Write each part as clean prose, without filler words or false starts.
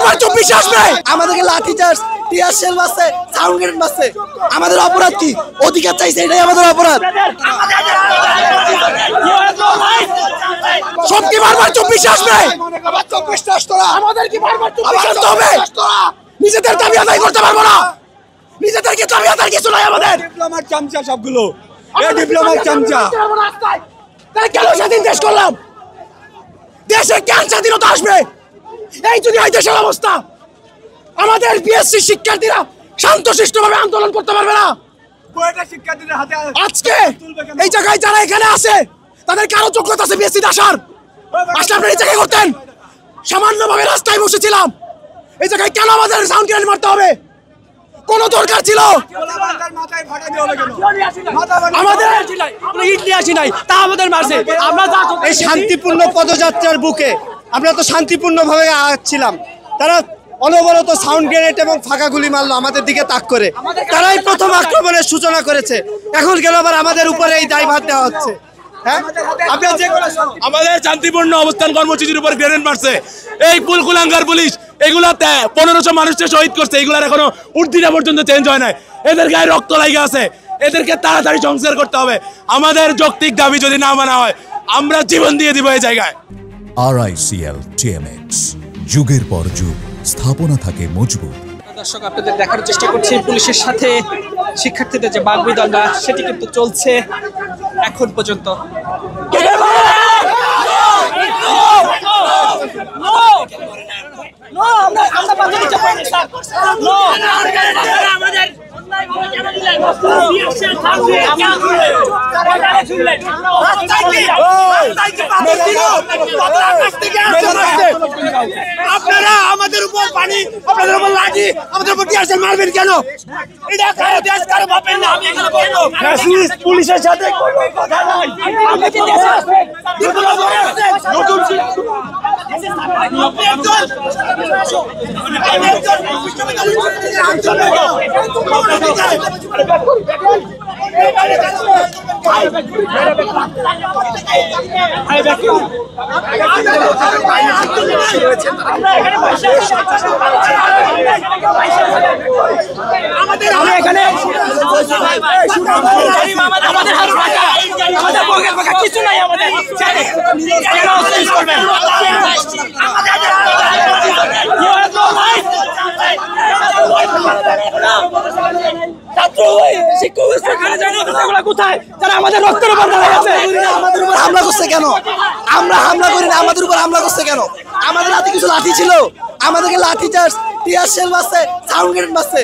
বারবার 24 আসবে, আমাদেরকে লাঠি চার্জ, টিয়ার শেল মারছে, সাউন্ড গ্রেনেড মারছে। আমাদের অপরাধ কি? অধিকার চাইছে, এটাই আমাদের অপরাধ। সব কি বারবার 24 আসবে? আবার 24 আসতো না, আমাদের কি বারবার 24 আসতে হবে? নিজেদের দাবি আদায় করতে পারবো না, নিজেদেরকে দাবি আদায় কিছু নাই আমাদের। ডিপ্লোমার চামচা সবগুলো, এই ডিপ্লোমার চামচা। তাহলে কেন স্বাধীন দেশ করলাম? দেশে কেন স্বাধীনতা আসবে? এই যদি এই দেশের অবস্থা, আমাদের বিএসসি শিক্ষার্থীরা শান্তশিষ্টভাবে আন্দোলন করতে পারবে না। আজকে এই জায়গায় যারা এখানে আছে তাদের কারো যোগ্যতা আছে বিএসসি আসার? আসলে আপনারা এই জায়গায় করতেন? সামান্যভাবে রাস্তায় বসেছিলাম, এই জায়গায় কেন আমাদের সাউন্ড গ্রেনেড মারতে হবে? কোন দরকার ছিল? আমাদের ইডলি আসি নাই, তা আমাদের মারছে। আমরা এই শান্তিপূর্ণ পদযাত্রার বুকে আমরা তো শান্তিপূর্ণভাবে আসছিলাম, তারা অনবরত সাউন্ড গ্রেনেড এবং ফাঁকা গুলি মারলো আমাদের দিকে তাক করে। তারাই প্রথম আক্রমণের সূচনা করেছে, এখন কেন আবার আমাদের উপরে এই দায়ভার দেওয়া হচ্ছে? আমাদের শান্তিপূর্ণ অবস্থান কর্মসূচির উপর গ্রেনেড মারছে এই কুলকুলাঙ্গার পুলিশ। এগুলাতে 1500 মানুষকে শহীদ করছে, এগুলার এখনো উর্দিটা পর্যন্ত চেঞ্জ হয় নাই। এদের গায়ে রক্ত লাগে আছে, এদেরকে তাড়াতাড়ি সংস্কার করতে হবে। আমাদের যৌক্তিক দাবি যদি না মানা হয়, আমরা জীবন দিয়ে দিব এই জায়গায়। RICL TMX, যুগের পর যুগ স্থাপনা থাকে মজবুত। দর্শক, আপনাদের দেখার চেষ্টা করছি পুলিশের সাথে শিক্ষার্থীদের যে বাগবিতণ্ডা, সেটি কিন্তু চলছে এখন পর্যন্ত। আপনারা আমাদের উপর পানি, আপনাদের উপর লাঠি, আমাদের উপর টিয়ার শেল মারবেন কেন? এটা কারো দেশ, কারো বাপের না। আমি এখানে বলবো পুলিশের সাথে কোনো কথা নাই। আমি কি দেশে নতুন কিছু নাই আমাদের। কোথায় যারা আমাদের রক্তের উপর দাঁড়ায় আছে? আমাদের উপর হামলা করছে কেন? আমরা হামলা করি না, আমাদের উপর হামলা করছে কেন? আমাদের হাতে কিছু লাঠি ছিল, আমাদেরকে লাঠি চার্জ, টিয়ার শেল মারছে, সাউন্ড গ্রেনেড মারছে।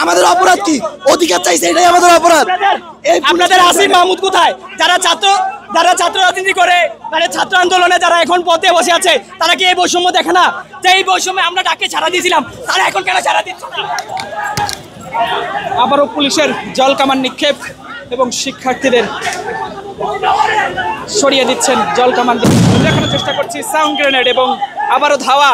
আমাদের অপরাধ কি? অধিকার চাইছে, এটাই আমাদের অপরাধ। আপনাদের আসিফ মাহমুদ কোথায়? যারা ছাত্র রাজনীতি করে, মানে ছাত্র আন্দোলনে যারা এখন পথে বসে আছে, তারা কি এই বৈষম্য দেখে না? যে এই বৈষম্যে আমরা ডাকে ছাড়া দিয়েছিলাম, তারা এখন কেন ছাড়া দিচ্ছে না? আবারও পুলিশের জল কামান নিক্ষেপ এবং শিক্ষার্থীদের সরিয়ে দিচ্ছেন জল কামান। দেখানোর চেষ্টা করছি সাউন্ড গ্রেনেড এবং আবারও ধাওয়া।